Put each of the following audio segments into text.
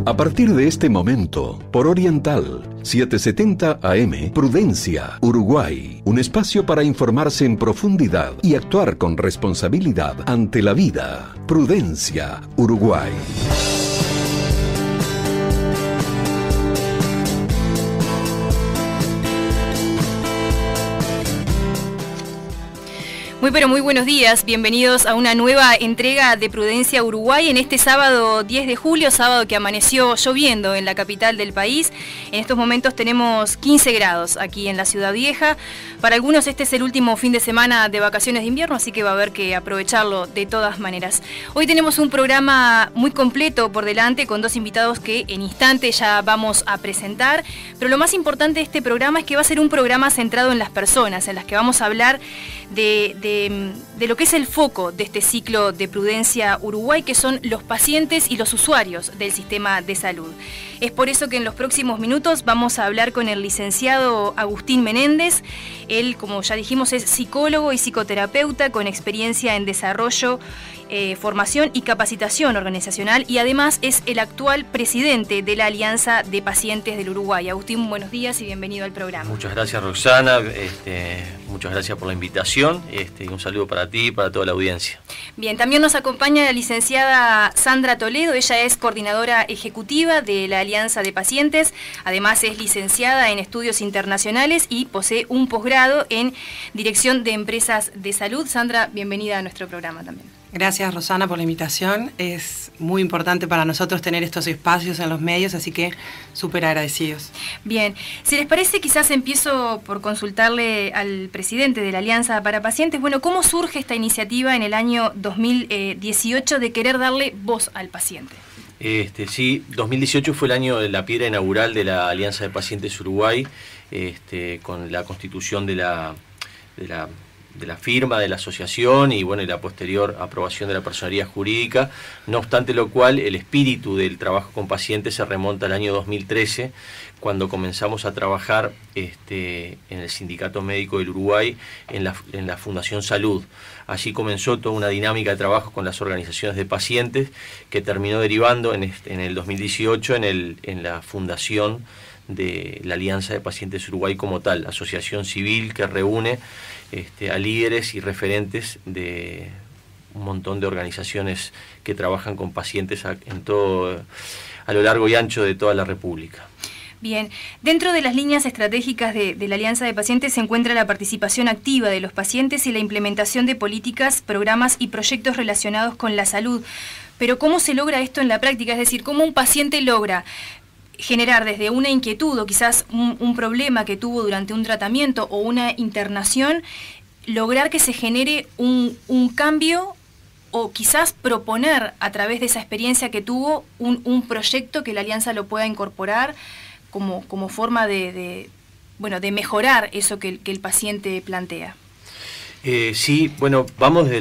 A partir de este momento, por Oriental 770 AM, Prudencia, Uruguay. Un espacio para informarse en profundidad y actuar con responsabilidad ante la vida. Prudencia, Uruguay. Muy pero muy buenos días, bienvenidos a una nueva entrega de Prudencia Uruguay en este sábado 10 de julio, sábado que amaneció lloviendo en la capital del país. En estos momentos tenemos 15 grados aquí en la Ciudad Vieja. Para algunos este es el último fin de semana de vacaciones de invierno, así que va a haber que aprovecharlo de todas maneras. Hoy tenemos un programa muy completo por delante con dos invitados que en instante ya vamos a presentar, pero lo más importante de este programa es que va a ser un programa centrado en las personas, en las que vamos a hablar de lo que es el foco de este ciclo de Prudencia Uruguay, que son los pacientes y los usuarios del sistema de salud. Es por eso que en los próximos minutos vamos a hablar con el licenciado Agustín Menéndez. Él, como ya dijimos, es psicólogo y psicoterapeuta con experiencia en desarrollo, formación y capacitación organizacional, y además es el actual presidente de la Alianza de Pacientes del Uruguay. Agustín, buenos días y bienvenido al programa. Muchas gracias, Roxana, muchas gracias por la invitación, y un saludo para ti y para toda la audiencia. Bien, también nos acompaña la licenciada Sandra Toledo. Ella es coordinadora ejecutiva de la Alianza de Pacientes, además es licenciada en estudios internacionales y posee un posgrado en dirección de empresas de salud. Sandra, bienvenida a nuestro programa también. Gracias, Rosana, por la invitación. Es muy importante para nosotros tener estos espacios en los medios, así que súper agradecidos. Bien, si les parece, quizás empiezo por consultarle al presidente de la Alianza para Pacientes. Bueno, ¿cómo surge esta iniciativa en el año 2018 de querer darle voz al paciente? Sí, 2018 fue el año de la piedra inaugural de la Alianza de Pacientes Uruguay, con la constitución de la firma de la asociación y bueno, y la posterior aprobación de la personería jurídica. No obstante lo cual, el espíritu del trabajo con pacientes se remonta al año 2013, cuando comenzamos a trabajar en el Sindicato Médico del Uruguay, en la Fundación Salud. Allí comenzó toda una dinámica de trabajo con las organizaciones de pacientes que terminó derivando en el 2018 en la fundación de la Alianza de Pacientes Uruguay como tal, asociación civil que reúne a líderes y referentes de un montón de organizaciones que trabajan con pacientes a lo largo y ancho de toda la República. Bien, dentro de las líneas estratégicas de la Alianza de Pacientes se encuentra la participación activa de los pacientes y la implementación de políticas, programas y proyectos relacionados con la salud. Pero ¿cómo se logra esto en la práctica? Es decir, ¿cómo un paciente logra generar desde una inquietud o quizás un problema que tuvo durante un tratamiento o una internación, lograr que se genere un cambio o quizás proponer a través de esa experiencia que tuvo un proyecto que la Alianza lo pueda incorporar como forma de mejorar eso que el paciente plantea? Sí, bueno, vamos de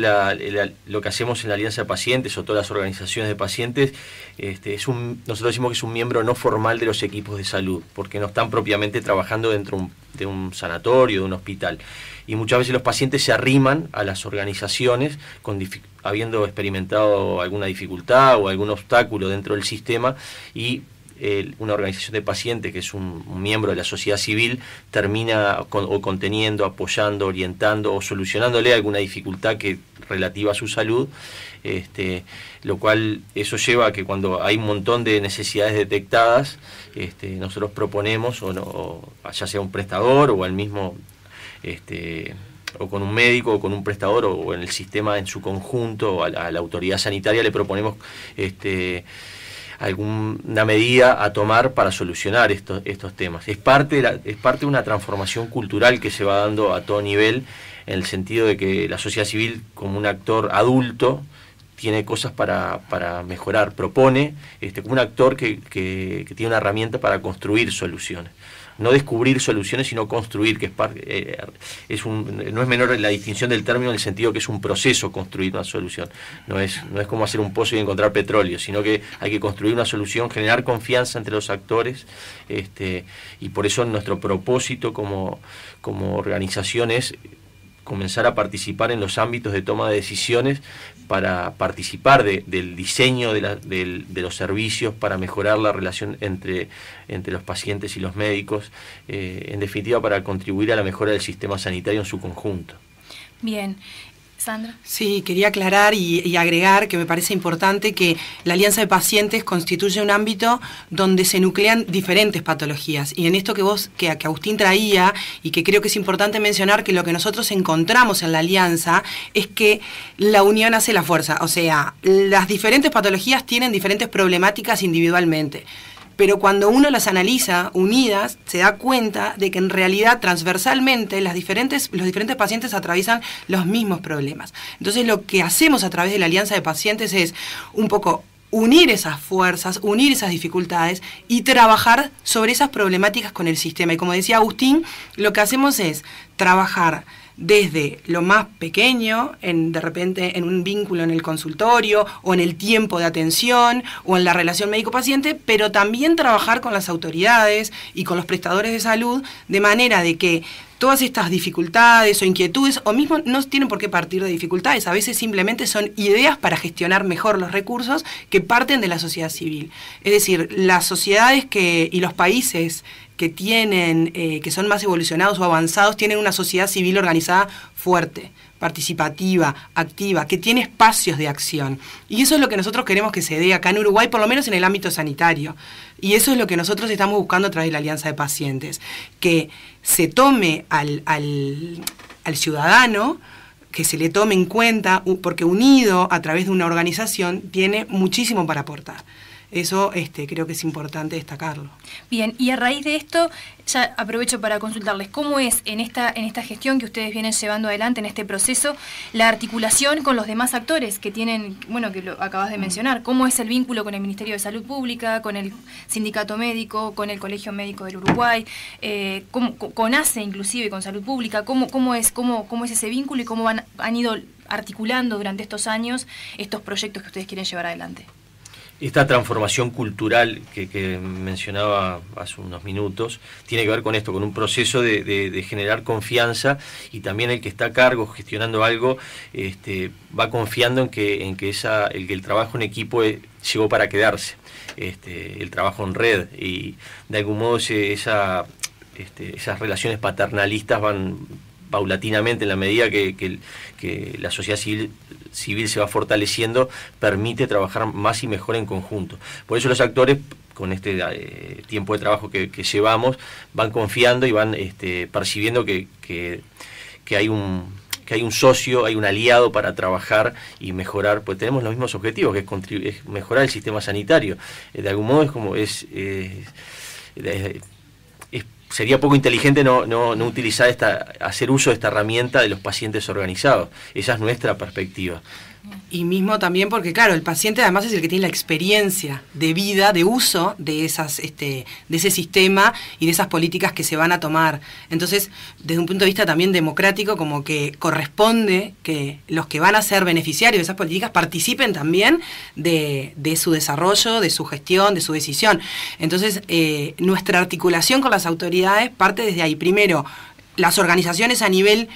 lo que hacemos en la Alianza de Pacientes o todas las organizaciones de pacientes. Nosotros decimos que es un miembro no formal de los equipos de salud, porque no están propiamente trabajando dentro de un sanatorio, de un hospital. Y muchas veces los pacientes se arriman a las organizaciones habiendo experimentado alguna dificultad o algún obstáculo dentro del sistema, y una organización de pacientes que es un miembro de la sociedad civil termina conteniendo, apoyando, orientando o solucionándole alguna dificultad relativa a su salud, lo cual eso lleva a que cuando hay un montón de necesidades detectadas, nosotros proponemos ya sea un prestador o al mismo o con un médico o con un prestador o en el sistema en su conjunto o a la autoridad sanitaria le proponemos alguna medida a tomar para solucionar estos temas. Es parte de una transformación cultural que se va dando a todo nivel, en el sentido de que la sociedad civil, como un actor adulto, tiene cosas para mejorar, propone como un actor que tiene una herramienta para construir soluciones. No descubrir soluciones, sino construir, que no es menor la distinción del término en el sentido que es un proceso construir una solución. No es como hacer un pozo y encontrar petróleo, sino que hay que construir una solución, generar confianza entre los actores, y por eso nuestro propósito como organización es comenzar a participar en los ámbitos de toma de decisiones para participar del diseño de los servicios, para mejorar la relación entre los pacientes y los médicos, en definitiva para contribuir a la mejora del sistema sanitario en su conjunto. Bien. Sandra. Sí, quería aclarar y agregar que me parece importante que la Alianza de Pacientes constituye un ámbito donde se nuclean diferentes patologías. Y en esto que Agustín traía, y que creo que es importante mencionar, que lo que nosotros encontramos en la Alianza es que la unión hace la fuerza. O sea, las diferentes patologías tienen diferentes problemáticas individualmente. Pero cuando uno las analiza unidas, se da cuenta de que en realidad transversalmente los diferentes pacientes atraviesan los mismos problemas. Entonces lo que hacemos a través de la Alianza de Pacientes es un poco unir esas fuerzas, unir esas dificultades y trabajar sobre esas problemáticas con el sistema. Y como decía Agustín, lo que hacemos es trabajar desde lo más pequeño, de repente en un vínculo en el consultorio, o en el tiempo de atención, o en la relación médico-paciente, pero también trabajar con las autoridades y con los prestadores de salud, de manera de que todas estas dificultades o inquietudes, o mismo no tienen por qué partir de dificultades, a veces simplemente son ideas para gestionar mejor los recursos que parten de la sociedad civil. Es decir, las sociedades y los países que tienen, que son más evolucionados o avanzados, tienen una sociedad civil organizada fuerte, participativa, activa, que tiene espacios de acción. Y eso es lo que nosotros queremos que se dé acá en Uruguay, por lo menos en el ámbito sanitario. Y eso es lo que nosotros estamos buscando a través de la Alianza de Pacientes, que se tome al ciudadano, que se le tome en cuenta, porque unido a través de una organización tiene muchísimo para aportar. Eso creo que es importante destacarlo. Bien, y a raíz de esto, ya aprovecho para consultarles, ¿cómo es en esta gestión que ustedes vienen llevando adelante, en este proceso, la articulación con los demás actores que tienen, bueno, que lo acabas de mencionar? ¿Cómo es el vínculo con el Ministerio de Salud Pública, con el Sindicato Médico, con el Colegio Médico del Uruguay, con ACE inclusive, con Salud Pública? ¿Cómo es ese vínculo y cómo han ido articulando durante estos años estos proyectos que ustedes quieren llevar adelante? Esta transformación cultural que mencionaba hace unos minutos tiene que ver con esto, con un proceso de generar confianza, y también el que está a cargo gestionando algo va confiando en que el trabajo en equipo llegó para quedarse, el trabajo en red, y de algún modo esas relaciones paternalistas van paulatinamente, en la medida que la sociedad civil se va fortaleciendo, permite trabajar más y mejor en conjunto. Por eso los actores, con este tiempo de trabajo que llevamos, van confiando y van percibiendo que hay un socio, hay un aliado para trabajar y mejorar, pues tenemos los mismos objetivos, que es mejorar el sistema sanitario. De algún modo sería poco inteligente no utilizar hacer uso de esta herramienta de los pacientes organizados. Esa es nuestra perspectiva. Y mismo también porque, claro, el paciente además es el que tiene la experiencia de vida, de uso de ese sistema y de esas políticas que se van a tomar. Entonces, desde un punto de vista también democrático, como que corresponde que los que van a ser beneficiarios de esas políticas participen también de su desarrollo, de su gestión, de su decisión. Entonces, nuestra articulación con las autoridades parte desde ahí. Primero, las organizaciones a nivel,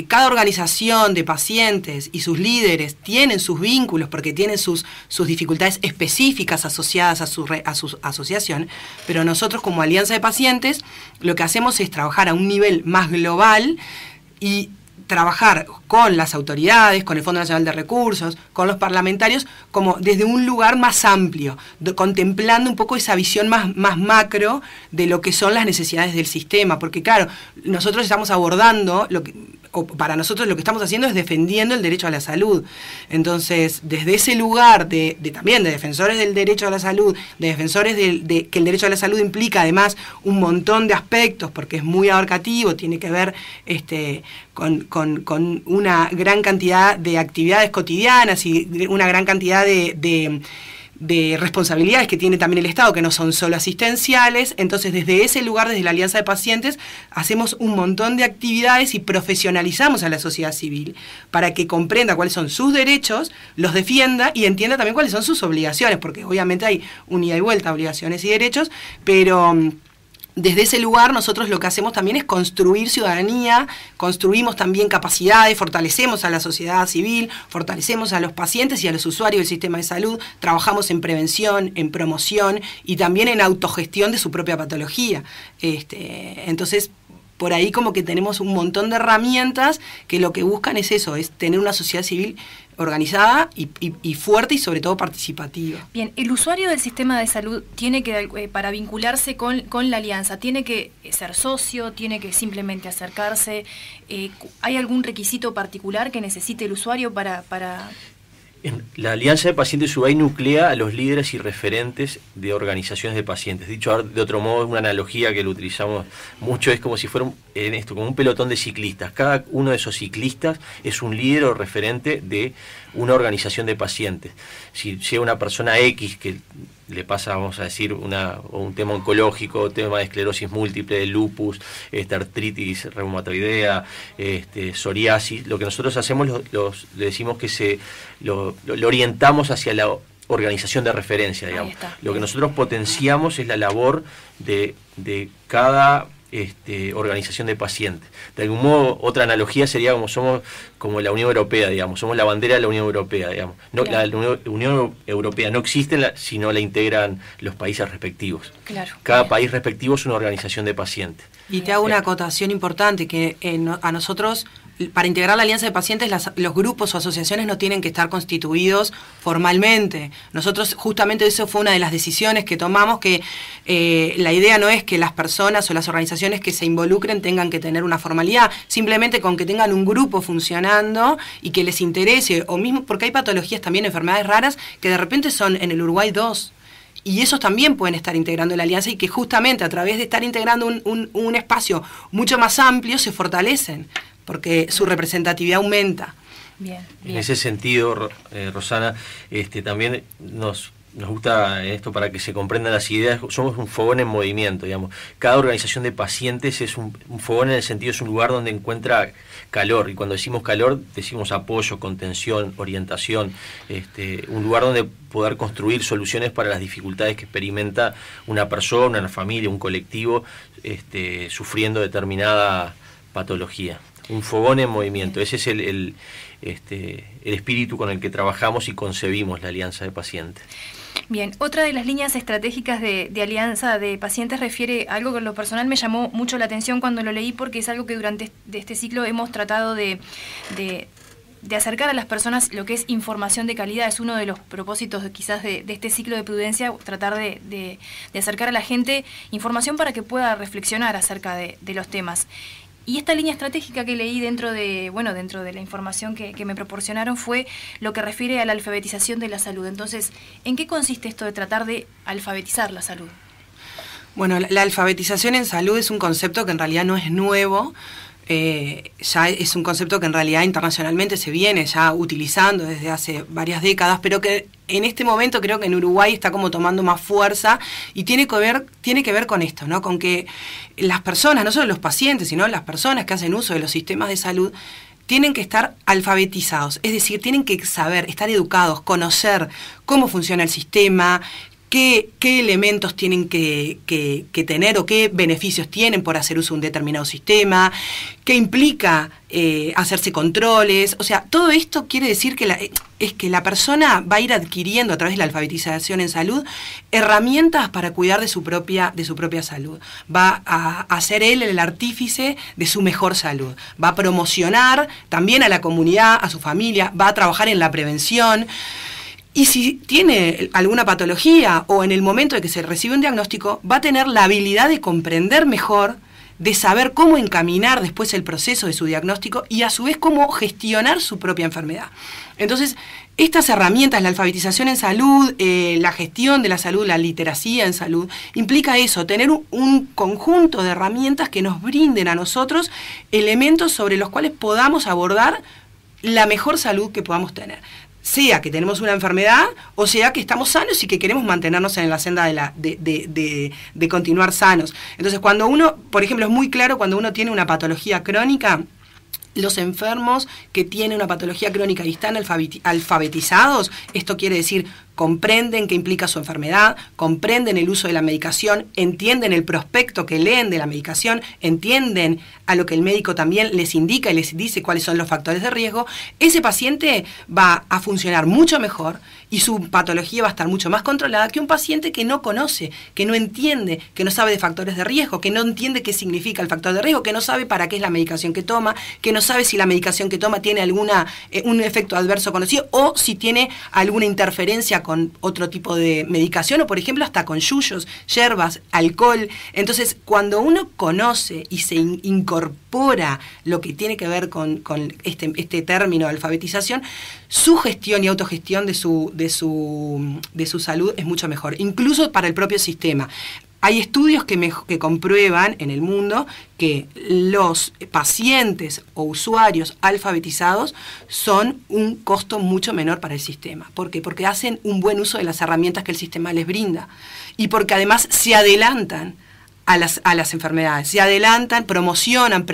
cada organización de pacientes y sus líderes tienen sus vínculos porque tienen sus dificultades específicas asociadas a su asociación, pero nosotros como Alianza de Pacientes lo que hacemos es trabajar a un nivel más global y trabajar con las autoridades, con el Fondo Nacional de Recursos, con los parlamentarios, como desde un lugar más amplio, contemplando un poco esa visión más macro de lo que son las necesidades del sistema, porque claro, nosotros estamos abordando, para nosotros lo que estamos haciendo es defendiendo el derecho a la salud. Entonces, desde ese lugar también de defensores del derecho a la salud, de defensores de que el derecho a la salud implica además un montón de aspectos, porque es muy abarcativo, tiene que ver con una gran cantidad de actividades cotidianas y una gran cantidad de responsabilidades que tiene también el Estado, que no son solo asistenciales. Entonces, desde ese lugar, desde la Alianza de Pacientes, hacemos un montón de actividades y profesionalizamos a la sociedad civil para que comprenda cuáles son sus derechos, los defienda y entienda también cuáles son sus obligaciones, porque obviamente hay un ida y vuelta, obligaciones y derechos, pero desde ese lugar nosotros lo que hacemos también es construir ciudadanía, construimos también capacidades, fortalecemos a la sociedad civil, fortalecemos a los pacientes y a los usuarios del sistema de salud, trabajamos en prevención, en promoción y también en autogestión de su propia patología. Entonces, por ahí como que tenemos un montón de herramientas que lo que buscan es eso, es tener una sociedad civil organizada y fuerte y sobre todo participativa. Bien, el usuario del sistema de salud tiene que, para vincularse con la alianza, tiene que ser socio, tiene que simplemente acercarse. ¿Hay algún requisito particular que necesite el usuario para...? La Alianza de Pacientes Uruguay nuclea a los líderes y referentes de organizaciones de pacientes. Dicho de otro modo, una analogía que lo utilizamos mucho es como si fuera como un pelotón de ciclistas. Cada uno de esos ciclistas es un líder o referente de una organización de pacientes. Si llega una persona X que le pasa, vamos a decir, un tema oncológico, tema de esclerosis múltiple, de lupus, artritis reumatoidea, psoriasis, lo que nosotros hacemos, le decimos que lo orientamos hacia la organización de referencia, digamos. Lo que nosotros potenciamos es la labor de cada organización de pacientes. De algún modo, otra analogía sería somos como la Unión Europea, digamos, somos la bandera de la Unión Europea, digamos. No, claro. La Unión Europea no existe si no la integran los países respectivos. Claro. Cada país respectivo es una organización de pacientes. Y te hago una acotación importante, que a nosotros, para integrar la alianza de pacientes, los grupos o asociaciones no tienen que estar constituidos formalmente. Nosotros, justamente eso fue una de las decisiones que tomamos, que la idea no es que las personas o las organizaciones que se involucren tengan que tener una formalidad, simplemente con que tengan un grupo funcionando y que les interese, o mismo porque hay patologías también, enfermedades raras, que de repente son en el Uruguay 2. Y esos también pueden estar integrando la alianza y que justamente a través de estar integrando un espacio mucho más amplio se fortalecen, porque su representatividad aumenta. Bien. En ese sentido, Rosana, también nos gusta esto para que se comprendan las ideas, somos un fogón en movimiento, digamos. Cada organización de pacientes es un fogón en el sentido, es un lugar donde encuentra calor, y cuando decimos calor, decimos apoyo, contención, orientación, un lugar donde poder construir soluciones para las dificultades que experimenta una persona, una familia, un colectivo, sufriendo determinada patología. Un fogón en movimiento, ese es el espíritu con el que trabajamos y concebimos la Alianza de Pacientes. Bien, otra de las líneas estratégicas de Alianza de Pacientes refiere a algo que en lo personal me llamó mucho la atención cuando lo leí, porque es algo que durante este ciclo hemos tratado de acercar a las personas lo que es información de calidad. Es uno de los propósitos quizás de este ciclo de prudencia, tratar de acercar a la gente información para que pueda reflexionar acerca de los temas. Y esta línea estratégica que leí dentro de la información que me proporcionaron fue lo que refiere a la alfabetización de la salud. Entonces, ¿en qué consiste esto de tratar de alfabetizar la salud? Bueno, la alfabetización en salud es un concepto que en realidad no es nuevo. Ya es un concepto que en realidad internacionalmente se viene ya utilizando desde hace varias décadas, pero que en este momento creo que en Uruguay está como tomando más fuerza y tiene que ver con esto, ¿no? Con que las personas, no solo los pacientes, sino las personas que hacen uso de los sistemas de salud, tienen que estar alfabetizados, es decir, tienen que saber, estar educados, conocer cómo funciona el sistema, qué elementos tienen que tener o qué beneficios tienen por hacer uso de un determinado sistema, qué implica hacerse controles. O sea, todo esto quiere decir que la persona va a ir adquiriendo a través de la alfabetización en salud herramientas para cuidar de su propia salud. Va a ser él el artífice de su mejor salud. Va a promocionar también a la comunidad, a su familia, va a trabajar en la prevención. Y si tiene alguna patología o en el momento de que se recibe un diagnóstico, va a tener la habilidad de comprender mejor, de saber cómo encaminar después el proceso de su diagnóstico y a su vez cómo gestionar su propia enfermedad. Entonces, estas herramientas, la alfabetización en salud, la gestión de la salud, la literacia en salud, implica eso, tener un conjunto de herramientas que nos brinden a nosotros elementos sobre los cuales podamos abordar la mejor salud que podamos tener. Sea que tenemos una enfermedad o sea que estamos sanos y que queremos mantenernos en la senda de continuar sanos. Entonces, cuando uno, por ejemplo, es muy claro cuando uno tiene una patología crónica, los enfermos que tienen una patología crónica y están alfabetizados, esto quiere decir comprenden qué implica su enfermedad, comprenden el uso de la medicación, entienden el prospecto que leen de la medicación, entienden a lo que el médico también les indica y les dice cuáles son los factores de riesgo, ese paciente va a funcionar mucho mejor y su patología va a estar mucho más controlada que un paciente que no conoce, que no entiende, que no sabe de factores de riesgo, que no entiende qué significa el factor de riesgo, que no sabe para qué es la medicación que toma, que no sabe si la medicación que toma tiene un efecto adverso conocido o si tiene alguna interferencia con otro tipo de medicación o, por ejemplo, hasta con yuyos, hierbas, alcohol. Entonces, cuando uno conoce y se incorpora lo que tiene que ver con este término de alfabetización, su gestión y autogestión de su salud es mucho mejor, incluso para el propio sistema. Hay estudios que comprueban en el mundo que los pacientes o usuarios alfabetizados son un costo mucho menor para el sistema. ¿Por qué? Porque hacen un buen uso de las herramientas que el sistema les brinda y porque además se adelantan a las enfermedades, se adelantan, promocionan,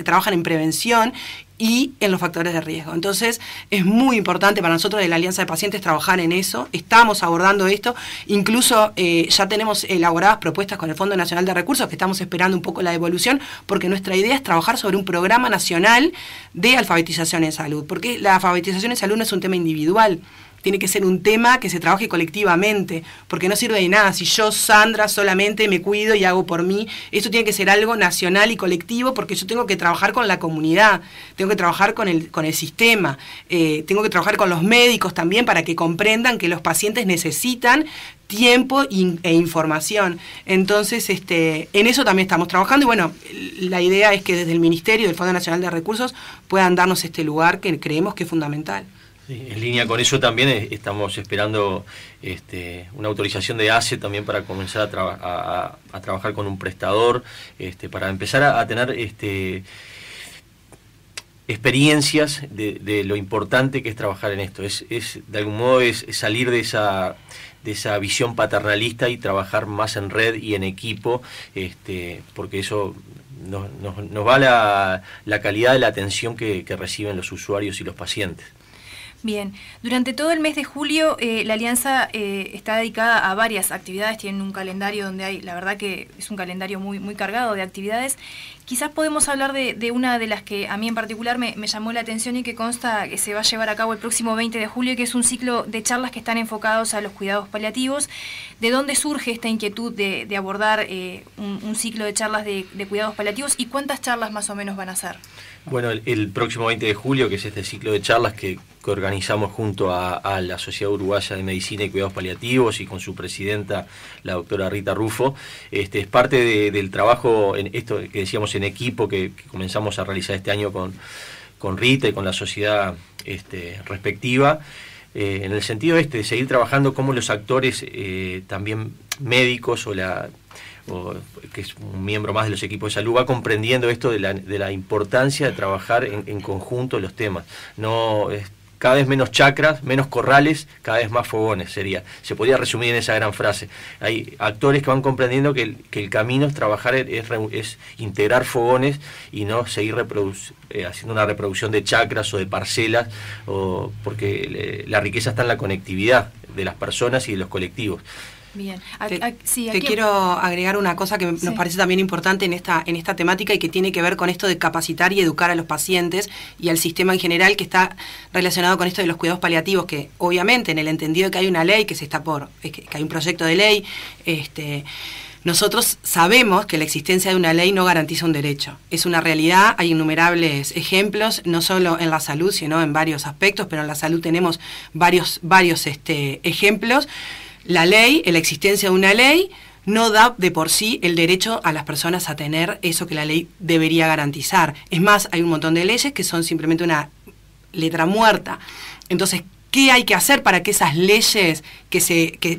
trabajan en prevención y en los factores de riesgo. Entonces, es muy importante para nosotros de la Alianza de Pacientes trabajar en eso. Estamos abordando esto. Incluso ya tenemos elaboradas propuestas con el Fondo Nacional de Recursos, que estamos esperando un poco la devolución, porque nuestra idea es trabajar sobre un programa nacional de alfabetización en salud, porque la alfabetización en salud no es un tema individual. Tiene que ser un tema que se trabaje colectivamente, porque no sirve de nada si yo, Sandra, solamente me cuido y hago por mí. Esto tiene que ser algo nacional y colectivo, porque yo tengo que trabajar con la comunidad, tengo que trabajar con el sistema, tengo que trabajar con los médicos también para que comprendan que los pacientes necesitan tiempo e información. Entonces, en eso también estamos trabajando y bueno, la idea es que desde el Ministerio del Fondo Nacional de Recursos puedan darnos este lugar que creemos que es fundamental. Sí, en línea con eso también estamos esperando una autorización de ACE también para comenzar a trabajar con un prestador, para empezar a tener experiencias de lo importante que es trabajar en esto. Es de algún modo es salir de esa visión paternalista y trabajar más en red y en equipo, porque eso nos va la calidad de la atención que reciben los usuarios y los pacientes. Bien, durante todo el mes de julio la Alianza está dedicada a varias actividades, tienen un calendario donde hay, la verdad que es un calendario muy, muy cargado de actividades. Quizás podemos hablar de una de las que a mí en particular me llamó la atención y que consta que se va a llevar a cabo el próximo 20 de julio, que es un ciclo de charlas que están enfocados a los cuidados paliativos. ¿De dónde surge esta inquietud de abordar un ciclo de charlas de cuidados paliativos y cuántas charlas más o menos van a ser? Bueno, el próximo 20 de julio, que es este ciclo de charlas que organizamos junto a la Sociedad Uruguaya de Medicina y Cuidados Paliativos y con su presidenta, la doctora Rita Rufo, es parte del trabajo, en esto que decíamos en equipo, que comenzamos a realizar este año con Rita y con la sociedad respectiva, en el sentido de seguir trabajando como los actores también médicos o que es un miembro más de los equipos de salud, va comprendiendo esto de la importancia de trabajar en conjunto los temas. Cada vez menos chacras, menos corrales, cada vez más fogones se podría resumir en esa gran frase. Hay actores que van comprendiendo que el camino es trabajar, es integrar fogones y no seguir haciendo una reproducción de chacras o de parcelas, porque la riqueza está en la conectividad de las personas y de los colectivos. Bien. Te quiero agregar una cosa que nos parece también importante en esta temática y que tiene que ver con esto de capacitar y educar a los pacientes y al sistema en general, que está relacionado con esto de los cuidados paliativos, que obviamente en el entendido de que hay una ley que hay un proyecto de ley, nosotros sabemos que la existencia de una ley no garantiza un derecho. Es una realidad, hay innumerables ejemplos, no solo en la salud, sino en varios aspectos, pero en la salud tenemos varios ejemplos. La ley, la existencia de una ley, no da de por sí el derecho a las personas a tener eso que la ley debería garantizar. Es más, hay un montón de leyes que son simplemente una letra muerta. Entonces, ¿qué hay que hacer para que esas leyes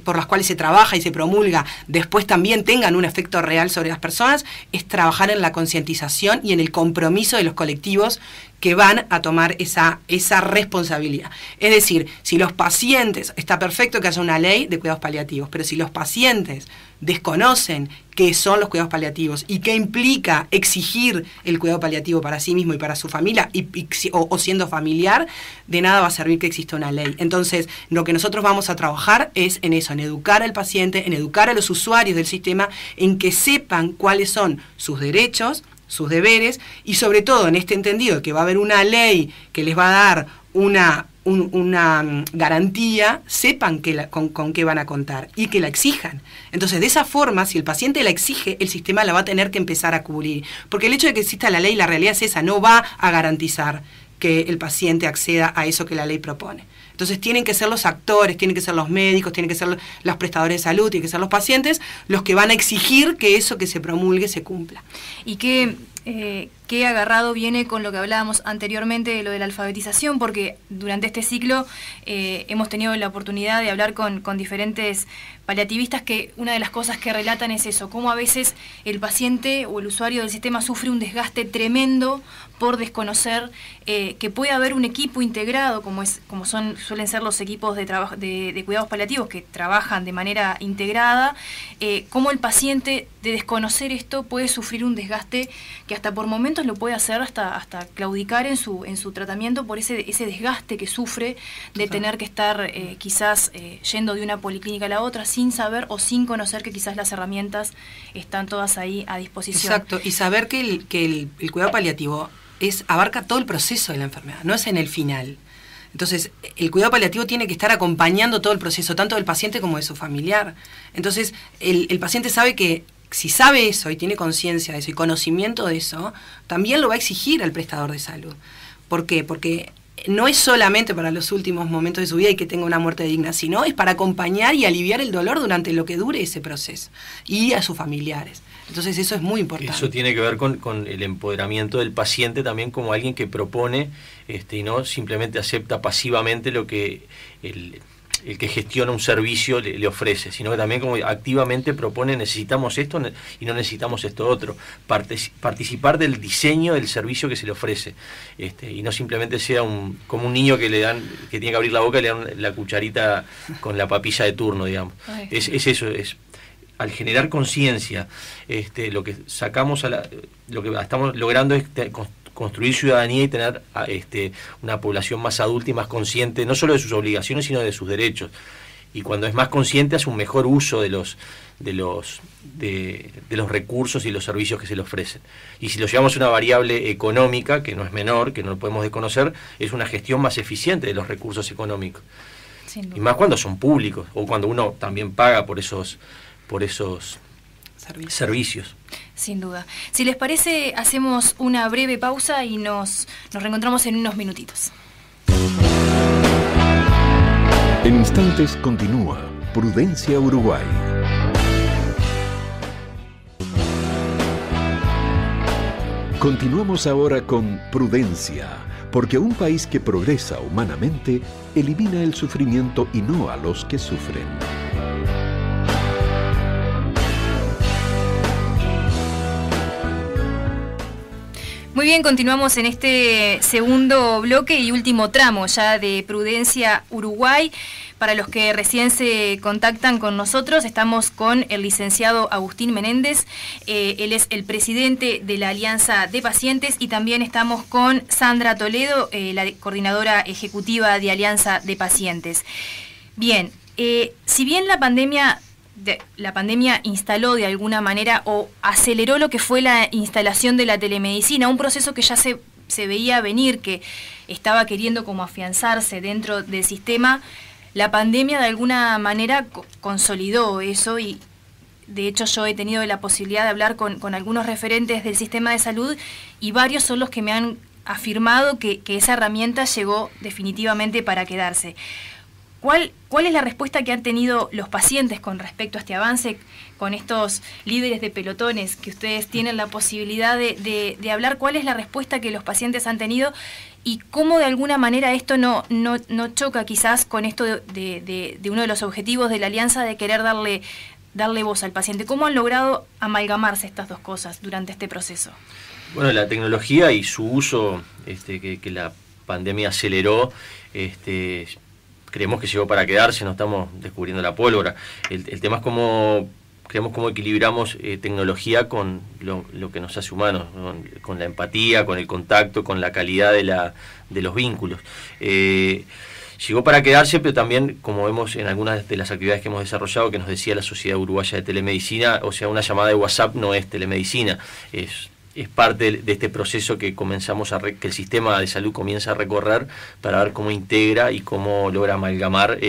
por las cuales se trabaja y se promulga después también tengan un efecto real sobre las personas? Es trabajar en la concientización y en el compromiso de los colectivos que van a tomar esa responsabilidad. Es decir, si los pacientes, está perfecto que haya una ley de cuidados paliativos, pero si los pacientes desconocen qué son los cuidados paliativos y qué implica exigir el cuidado paliativo para sí mismo y para su familia, o siendo familiar, de nada va a servir que exista una ley. Entonces, lo que nosotros vamos a trabajar es en eso, en educar al paciente, en educar a los usuarios del sistema, en que sepan cuáles son sus derechos, sus deberes, y sobre todo en este entendido que va a haber una ley que les va a dar una garantía, sepan con qué van a contar y que la exijan. Entonces, de esa forma, si el paciente la exige, el sistema la va a tener que empezar a cubrir. Porque el hecho de que exista la ley, la realidad es esa, no va a garantizar que el paciente acceda a eso que la ley propone. Entonces tienen que ser los actores, tienen que ser los médicos, tienen que ser los prestadores de salud, tienen que ser los pacientes los que van a exigir que eso que se promulgue se cumpla. Y qué agarrado viene con lo que hablábamos anteriormente de lo de la alfabetización, porque durante este ciclo hemos tenido la oportunidad de hablar con diferentes paliativistas que una de las cosas que relatan es eso, cómo a veces el paciente o el usuario del sistema sufre un desgaste tremendo por desconocer que puede haber un equipo integrado, como suelen ser los equipos de cuidados paliativos que trabajan de manera integrada, cómo el paciente de desconocer esto puede sufrir un desgaste que hasta por momentos lo puede hacer hasta claudicar en su tratamiento por ese desgaste que sufre de tener que estar quizás yendo de una policlínica a la otra sin saber o sin conocer que quizás las herramientas están todas ahí a disposición. Exacto, y saber que el cuidado paliativo abarca todo el proceso de la enfermedad, no es en el final. Entonces, el cuidado paliativo tiene que estar acompañando todo el proceso, tanto del paciente como de su familiar. Entonces, el paciente sabe que si sabe eso y tiene conciencia de eso y conocimiento de eso, también lo va a exigir al prestador de salud. ¿Por qué? Porque no es solamente para los últimos momentos de su vida y que tenga una muerte digna, sino es para acompañar y aliviar el dolor durante lo que dure ese proceso y a sus familiares. Entonces eso es muy importante. Eso tiene que ver con el empoderamiento del paciente también como alguien que propone y no simplemente acepta pasivamente lo que el que gestiona un servicio le ofrece, sino que también como activamente propone necesitamos esto y no necesitamos esto otro. Participar del diseño del servicio que se le ofrece y no simplemente sea como un niño que tiene que abrir la boca y le dan la cucharita con la papilla de turno, digamos. Es eso, al generar conciencia, lo que sacamos lo que estamos logrando es construir ciudadanía y tener una población más adulta y más consciente, no solo de sus obligaciones, sino de sus derechos. Y cuando es más consciente, hace un mejor uso de los recursos y los servicios que se le ofrecen. Y si lo llevamos a una variable económica, que no es menor, que no lo podemos desconocer, es una gestión más eficiente de los recursos económicos. Y más cuando son públicos, o cuando uno también paga por esos servicios. Sin duda. Si les parece, hacemos una breve pausa y nos reencontramos en unos minutitos. En instantes continúa Prudencia Uruguay. Continuamos ahora con Prudencia, porque un país que progresa humanamente elimina el sufrimiento y no a los que sufren. Muy bien, continuamos en este segundo bloque y último tramo ya de Prudencia Uruguay. Para los que recién se contactan con nosotros, estamos con el licenciado Agustín Menéndez. Él es el presidente de la Alianza de Pacientes, y también estamos con Sandra Toledo, la coordinadora ejecutiva de Alianza de Pacientes. Bien, si bien la pandemia instaló de alguna manera o aceleró lo que fue la instalación de la telemedicina, un proceso que ya se veía venir, que estaba queriendo como afianzarse dentro del sistema, la pandemia de alguna manera consolidó eso, y de hecho yo he tenido la posibilidad de hablar con algunos referentes del sistema de salud, y varios son los que me han afirmado que esa herramienta llegó definitivamente para quedarse. ¿Cuál es la respuesta que han tenido los pacientes con respecto a este avance, con estos líderes de pelotones que ustedes tienen la posibilidad de hablar? ¿Cuál es la respuesta que los pacientes han tenido y cómo de alguna manera esto no choca quizás con esto de uno de los objetivos de la Alianza, de querer darle voz al paciente? ¿Cómo han logrado amalgamarse estas dos cosas durante este proceso? Bueno, la tecnología y su uso que la pandemia aceleró, creemos que llegó para quedarse, no estamos descubriendo la pólvora. El tema es cómo equilibramos tecnología con lo que nos hace humanos, con la empatía, con el contacto, con la calidad de los vínculos. Llegó para quedarse, pero también, como vemos en algunas de las actividades que hemos desarrollado, que nos decía la Sociedad Uruguaya de Telemedicina, o sea, una llamada de WhatsApp no es telemedicina, es parte de este proceso que comenzamos que el sistema de salud comienza a recorrer para ver cómo integra y cómo logra amalgamar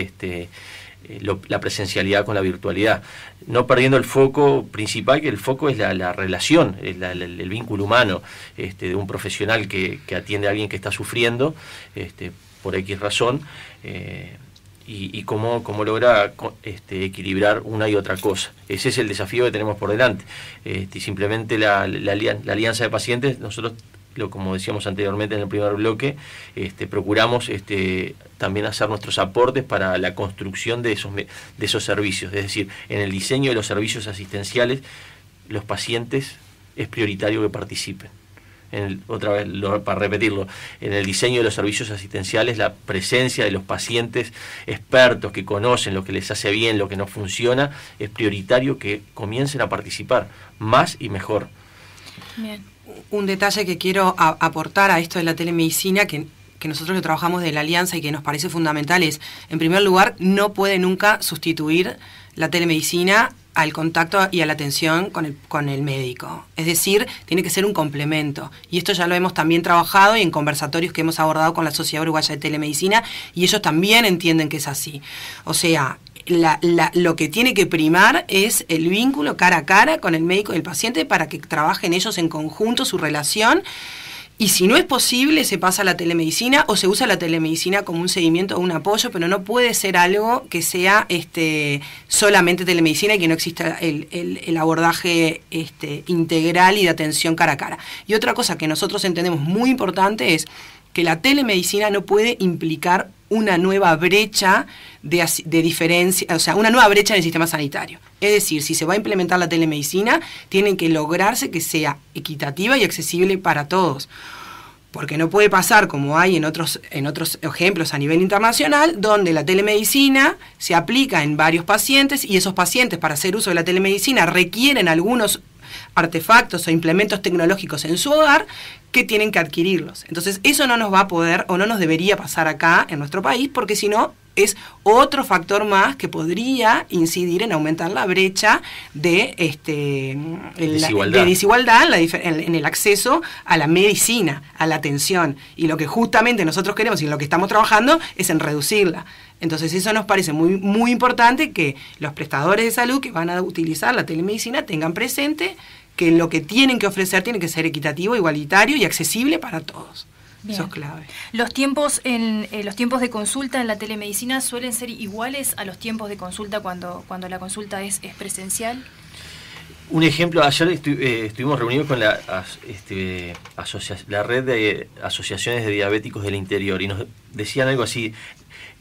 la presencialidad con la virtualidad, no perdiendo el foco principal, que el foco es la relación, el vínculo humano de un profesional que atiende a alguien que está sufriendo por X razón, y cómo logra equilibrar una y otra cosa. Ese es el desafío que tenemos por delante. Y simplemente la alianza de pacientes, nosotros, como decíamos anteriormente en el primer bloque, procuramos también hacer nuestros aportes para la construcción de esos servicios. Es decir, en el diseño de los servicios asistenciales, los pacientes es prioritario que participen. Otra vez, para repetirlo, en el diseño de los servicios asistenciales, la presencia de los pacientes expertos que conocen lo que les hace bien, lo que no funciona, es prioritario que comiencen a participar más y mejor. Bien. Un detalle que quiero aportar a esto de la telemedicina, que nosotros lo trabajamos de la Alianza y que nos parece fundamental, es, en primer lugar, no puede nunca sustituir la telemedicina al contacto y a la atención con el médico. Es decir, tiene que ser un complemento. Y esto ya lo hemos también trabajado y en conversatorios que hemos abordado con la Sociedad Uruguaya de Telemedicina, y ellos también entienden que es así. O sea, lo que tiene que primar es el vínculo cara a cara con el médico y el paciente para que trabajen ellos en conjunto su relación. Y si no es posible, se pasa a la telemedicina o se usa la telemedicina como un seguimiento o un apoyo, pero no puede ser algo que sea solamente telemedicina y que no exista el abordaje integral y de atención cara a cara. Y otra cosa que nosotros entendemos muy importante es que la telemedicina no puede implicar una nueva brecha de diferencia, o sea, una nueva brecha en el sistema sanitario. Es decir, si se va a implementar la telemedicina, tiene que lograrse que sea equitativa y accesible para todos. Porque no puede pasar, como hay en otros ejemplos a nivel internacional, donde la telemedicina se aplica en varios pacientes y esos pacientes, para hacer uso de la telemedicina, requieren algunos artefactos o implementos tecnológicos en su hogar que tienen que adquirirlos. Entonces, eso no nos va a poder o no nos debería pasar acá en nuestro país, porque si no, es otro factor más que podría incidir en aumentar la brecha de desigualdad en el acceso a la medicina, a la atención. Y lo que justamente nosotros queremos y en lo que estamos trabajando es en reducirla. Entonces, eso nos parece muy, muy importante, que los prestadores de salud que van a utilizar la telemedicina tengan presente que lo que tienen que ofrecer tiene que ser equitativo, igualitario y accesible para todos. Bien. Eso es clave. ¿Los tiempos de consulta en la telemedicina suelen ser iguales a los tiempos de consulta cuando la consulta es presencial? Un ejemplo, ayer estuvimos reunidos con la red de asociaciones de diabéticos del interior y nos decían algo así: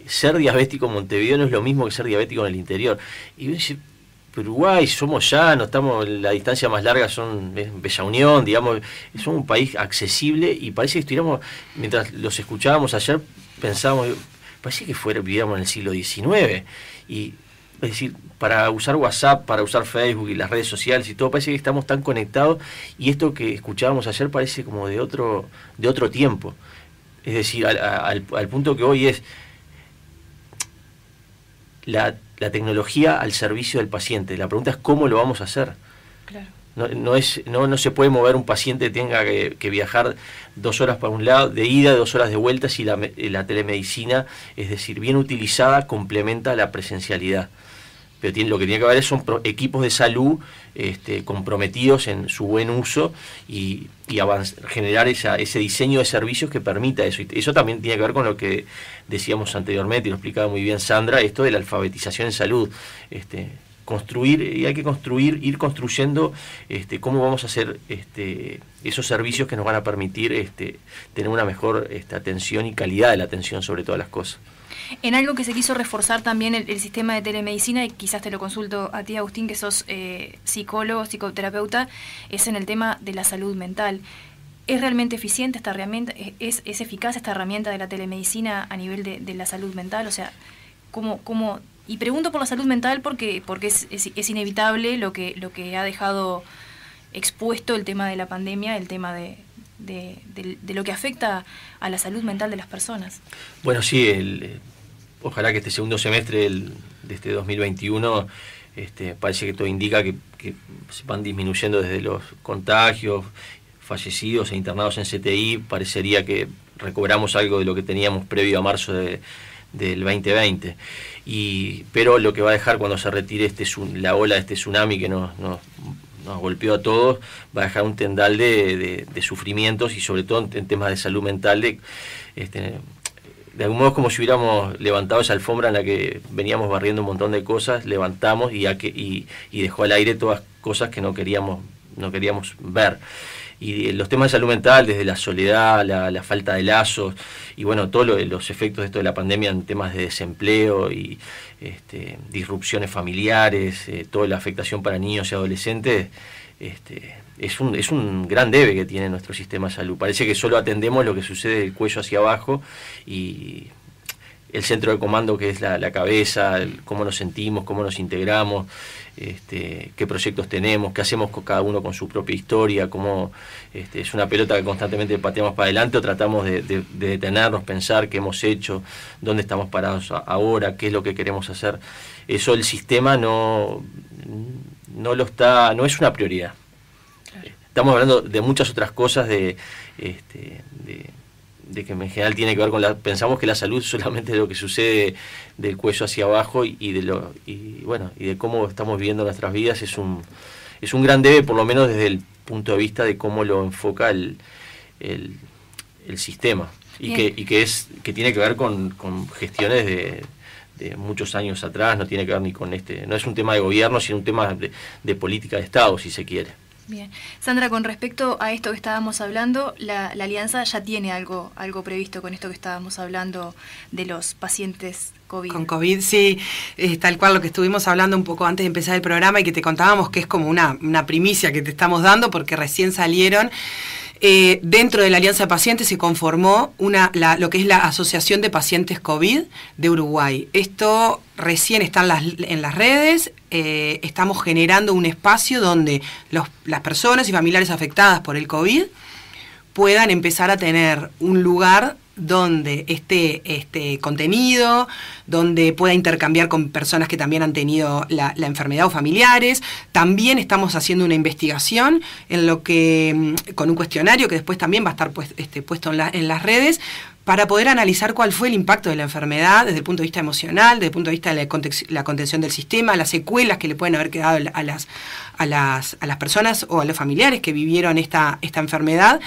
ser diabético en Montevideo no es lo mismo que ser diabético en el interior. Y yo decía, Uruguay, somos llanos, la distancia más larga son Bella Unión, digamos, somos un país accesible, y parece que estuviéramos, mientras los escuchábamos ayer, pensábamos, parece que vivíamos en el siglo XIX, y es decir, para usar WhatsApp, para usar Facebook y las redes sociales y todo, parece que estamos tan conectados, y esto que escuchábamos ayer parece como de otro tiempo. Es decir, al punto que hoy es la tecnología al servicio del paciente. La pregunta es cómo lo vamos a hacer. Claro. No se puede mover un paciente, tenga que viajar 2 horas para un lado, de ida, 2 horas de vuelta, si la telemedicina, es decir, bien utilizada, complementa la presencialidad. Pero lo que tiene que haber son equipos de salud comprometidos en su buen uso y generar ese diseño de servicios que permita eso. Y eso también tiene que ver con lo que decíamos anteriormente, y lo explicaba muy bien Sandra, esto de la alfabetización en salud. construir, y hay que ir construyendo cómo vamos a hacer esos servicios que nos van a permitir tener una mejor atención y calidad de la atención sobre todas las cosas. En algo que se quiso reforzar también el sistema de telemedicina, y quizás te lo consulto a ti, Agustín, que sos psicólogo, psicoterapeuta, es en el tema de la salud mental. ¿Es realmente eficiente esta herramienta? ¿Es eficaz esta herramienta de la telemedicina a nivel de la salud mental? O sea, ¿cómo? Y pregunto por la salud mental porque es inevitable lo que ha dejado expuesto el tema de la pandemia, el tema de lo que afecta a la salud mental de las personas. Bueno, sí, ojalá que este segundo semestre de este 2021 parece que todo indica que se van disminuyendo desde los contagios, fallecidos e internados en CTI. Parecería que recobramos algo de lo que teníamos previo a marzo del 2020. Pero lo que va a dejar cuando se retire la ola de este tsunami que nos golpeó a todos, va a dejar un tendal de sufrimientos, y sobre todo en temas de salud mental, de algún modo es como si hubiéramos levantado esa alfombra en la que veníamos barriendo un montón de cosas, levantamos y dejó al aire todas cosas que no queríamos ver. Y los temas de salud mental, desde la soledad, la falta de lazos, y bueno, todos los efectos de esto de la pandemia en temas de desempleo y disrupciones familiares, toda la afectación para niños y adolescentes, es un gran debe que tiene nuestro sistema de salud. Parece que solo atendemos lo que sucede del cuello hacia abajo, y el centro de comando, que es la cabeza, cómo nos sentimos, cómo nos integramos, qué proyectos tenemos, qué hacemos cada uno con su propia historia, cómo es una pelota que constantemente pateamos para adelante, o tratamos de detenernos, pensar qué hemos hecho, dónde estamos parados ahora, qué es lo que queremos hacer. Eso el sistema no es una prioridad. Claro. Estamos hablando de muchas otras cosas, de que en general tiene que ver con pensamos que la salud solamente es lo que sucede del cuello hacia abajo, y de cómo estamos viviendo nuestras vidas. Es un gran debe, por lo menos desde el punto de vista de cómo lo enfoca el sistema, y que tiene que ver con gestiones de muchos años atrás. No tiene que ver ni con no es un tema de gobierno, sino un tema de política de Estado, si se quiere. Bien. Sandra, con respecto a esto que estábamos hablando, la Alianza ya tiene algo previsto con esto que estábamos hablando de los pacientes COVID. Con COVID, sí, tal cual lo que estuvimos hablando un poco antes de empezar el programa, y que te contábamos que es como una primicia que te estamos dando porque recién salieron. Dentro de la Alianza de Pacientes se conformó lo que es la Asociación de Pacientes COVID de Uruguay. Esto recién está en las redes. Estamos generando un espacio donde las personas y familiares afectadas por el COVID puedan empezar a tener un lugar donde esté contenido, donde pueda intercambiar con personas que también han tenido la enfermedad o familiares. También estamos haciendo una investigación con un cuestionario que después también va a estar puesto en las redes, para poder analizar cuál fue el impacto de la enfermedad desde el punto de vista emocional, desde el punto de vista de la contención del sistema, las secuelas que le pueden haber quedado a las personas o a los familiares que vivieron esta enfermedad.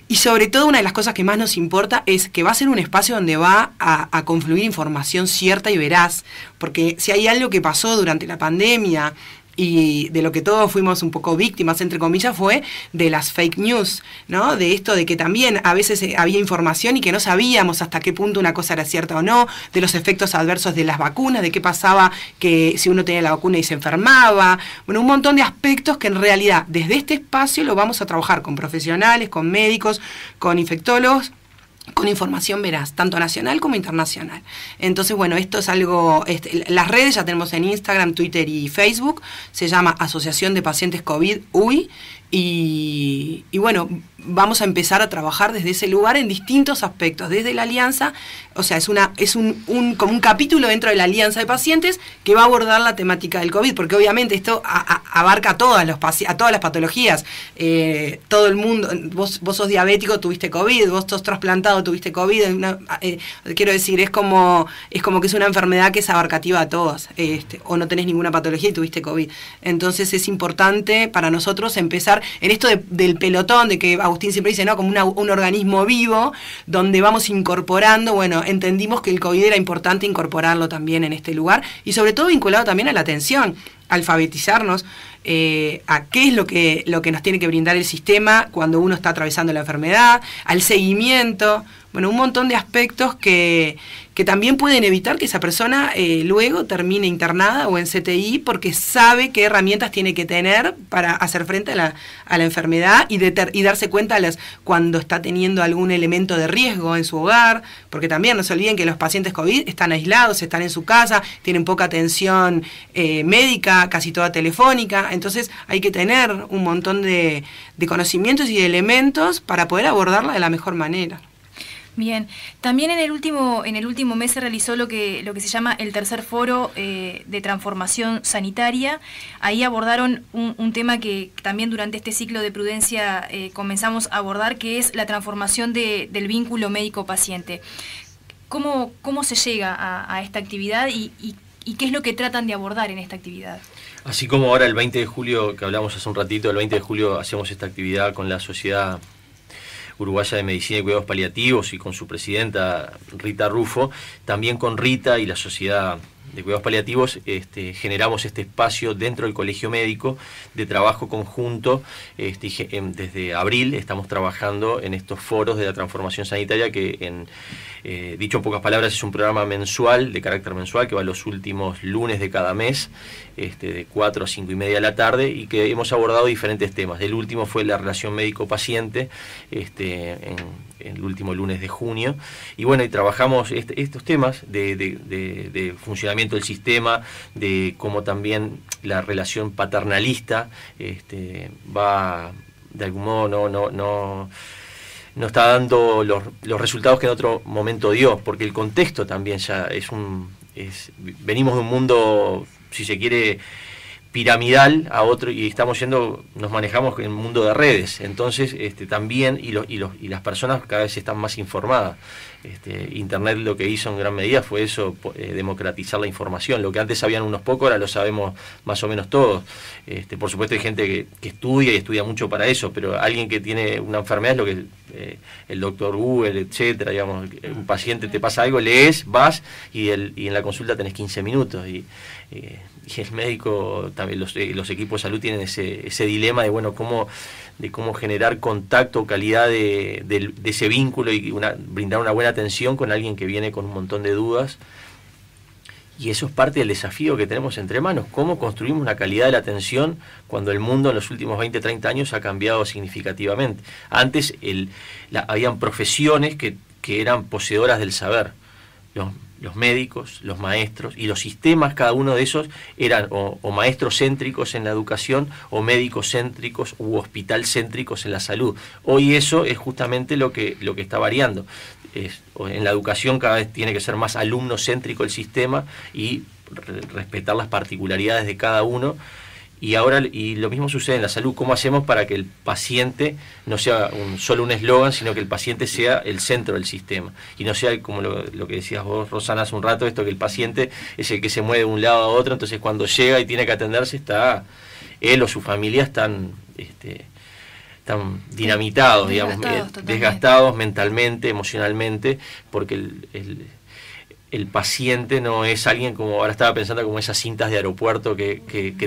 Y sobre todo, una de las cosas que más nos importa es que va a ser un espacio donde va a confluir información cierta y veraz, porque si hay algo que pasó durante la pandemia y de lo que todos fuimos un poco víctimas, entre comillas, fue de las fake news, ¿no? De esto de que también a veces había información y que no sabíamos hasta qué punto una cosa era cierta o no, de los efectos adversos de las vacunas, de qué pasaba que si uno tenía la vacuna y se enfermaba. Bueno, un montón de aspectos que en realidad desde este espacio lo vamos a trabajar con profesionales, con médicos, con infectólogos, con información veraz, tanto nacional como internacional. Entonces, bueno, esto es algo, las redes ya tenemos en Instagram, Twitter y Facebook, se llama Asociación de Pacientes COVID UI, y bueno, vamos a empezar a trabajar desde ese lugar en distintos aspectos, desde la alianza, o sea, es como un capítulo dentro de la alianza de pacientes que va a abordar la temática del COVID, porque obviamente esto abarca a todas las patologías, todo el mundo. Vos sos diabético, tuviste COVID, vos sos trasplantado, tuviste COVID, quiero decir, es como que es una enfermedad que es abarcativa a todos, o no tenés ninguna patología y tuviste COVID. Entonces es importante para nosotros empezar en esto del pelotón, de que Agustín siempre dice, ¿no? Como un organismo vivo, donde vamos incorporando. Bueno, entendimos que el COVID era importante incorporarlo también en este lugar, y sobre todo vinculado también a la atención. alfabetizarnos a qué es lo que nos tiene que brindar el sistema cuando uno está atravesando la enfermedad, al seguimiento, bueno, un montón de aspectos que también pueden evitar que esa persona luego termine internada o en CTI porque sabe qué herramientas tiene que tener para hacer frente a la enfermedad y darse cuenta cuando está teniendo algún elemento de riesgo en su hogar, porque también no se olviden que los pacientes COVID están aislados, están en su casa, tienen poca atención médica, casi toda telefónica, entonces hay que tener un montón de conocimientos y de elementos para poder abordarla de la mejor manera. Bien, también en el último mes se realizó lo que se llama el tercer foro de transformación sanitaria. Ahí abordaron un tema que también durante este ciclo de prudencia comenzamos a abordar, que es la transformación del vínculo médico-paciente. ¿Cómo se llega a esta actividad y qué es lo que tratan de abordar en esta actividad? Así como ahora el 20 de julio, que hablamos hace un ratito, el 20 de julio hacemos esta actividad con la Sociedad Uruguaya de Medicina y Cuidados Paliativos y con su presidenta Rita Rufo, también con Rita y la Sociedad de Cuidados Paliativos generamos este espacio dentro del Colegio Médico de trabajo conjunto. Desde abril estamos trabajando en estos foros de la transformación sanitaria que, dicho en pocas palabras, es un programa mensual, de carácter mensual, que va los últimos lunes de cada mes, de 4 a 5 y media de la tarde, y que hemos abordado diferentes temas. El último fue la relación médico-paciente, en el último lunes de junio, y bueno, y trabajamos estos temas de funcionamiento del sistema, de cómo también la relación paternalista va, de algún modo, no está dando los resultados que en otro momento dio, porque el contexto también ya venimos de un mundo, si se quiere, piramidal a otro, y nos manejamos en un mundo de redes. Entonces también, y las personas cada vez están más informadas. Internet lo que hizo en gran medida fue eso, democratizar la información. Lo que antes sabían unos pocos, ahora lo sabemos más o menos todos. Por supuesto hay gente que estudia y estudia mucho para eso, pero alguien que tiene una enfermedad es lo que el doctor Google, etcétera, digamos, un paciente te pasa algo, lees, vas y en la consulta tenés 15 minutos y el médico, también los equipos de salud tienen ese dilema de cómo generar contacto, calidad de ese vínculo y brindar una buena atención con alguien que viene con un montón de dudas. Y eso es parte del desafío que tenemos entre manos, cómo construimos una calidad de la atención cuando el mundo en los últimos 20, 30 años ha cambiado significativamente. Antes habían profesiones que eran poseedoras del saber. Los médicos, los maestros y los sistemas, cada uno de esos eran o maestros céntricos en la educación o médicos céntricos u hospital céntricos en la salud. Hoy eso es justamente lo que está variando. En la educación cada vez tiene que ser más alumno céntrico el sistema y respetar las particularidades de cada uno. Y lo mismo sucede en la salud. ¿Cómo hacemos para que el paciente no sea solo un eslogan, sino que el paciente sea el centro del sistema? Y no sea como lo que decías vos, Rosana, hace un rato, esto que el paciente es el que se mueve de un lado a otro, entonces cuando llega y tiene que atenderse, él o su familia están dinamitados, digamos, desgastados mentalmente, emocionalmente, porque el paciente no es alguien, como ahora estaba pensando, como esas cintas de aeropuerto que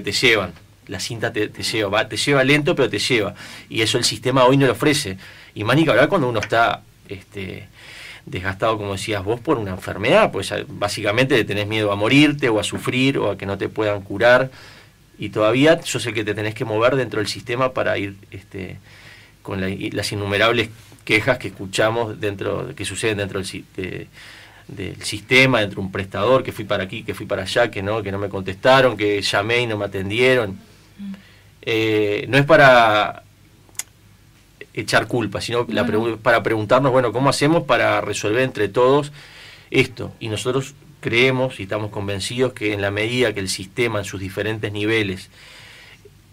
te llevan. La cinta te lleva lento, pero te lleva. Y eso el sistema hoy no lo ofrece. Y más ni que hablar cuando uno está desgastado, como decías vos, por una enfermedad, pues básicamente le tenés miedo a morirte o a sufrir o a que no te puedan curar. Y todavía sos el que te tenés que mover dentro del sistema para ir con las innumerables quejas que escuchamos que suceden dentro del sistema, dentro de un prestador, que fui para aquí, que fui para allá, que no me contestaron, que llamé y no me atendieron. No es para echar culpa, sino para preguntarnos, ¿cómo hacemos para resolver entre todos esto? Y nosotros creemos y estamos convencidos que en la medida que el sistema en sus diferentes niveles,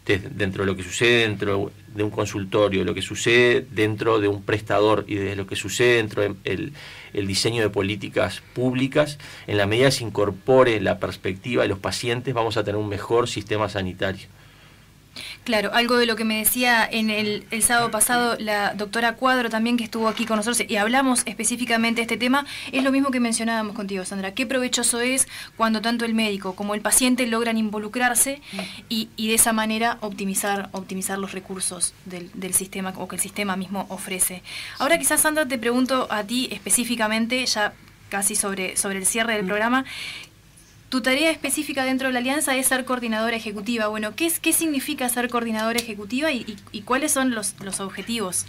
dentro de lo que sucede dentro de un consultorio, lo que sucede dentro de un prestador y de lo que sucede dentro del diseño de políticas públicas, en la medida que se incorpore la perspectiva de los pacientes, vamos a tener un mejor sistema sanitario. Claro, algo de lo que me decía en el sábado pasado la doctora Cuadro también, que estuvo aquí con nosotros y hablamos específicamente de este tema, es lo mismo que mencionábamos contigo, Sandra. Qué provechoso es cuando tanto el médico como el paciente logran involucrarse y de esa manera optimizar los recursos del sistema, o que el sistema mismo ofrece. Ahora quizás, Sandra, te pregunto a ti específicamente, ya casi sobre el cierre del programa. Tu tarea específica dentro de la Alianza es ser coordinadora ejecutiva. Bueno, ¿qué significa ser coordinadora ejecutiva y cuáles son los objetivos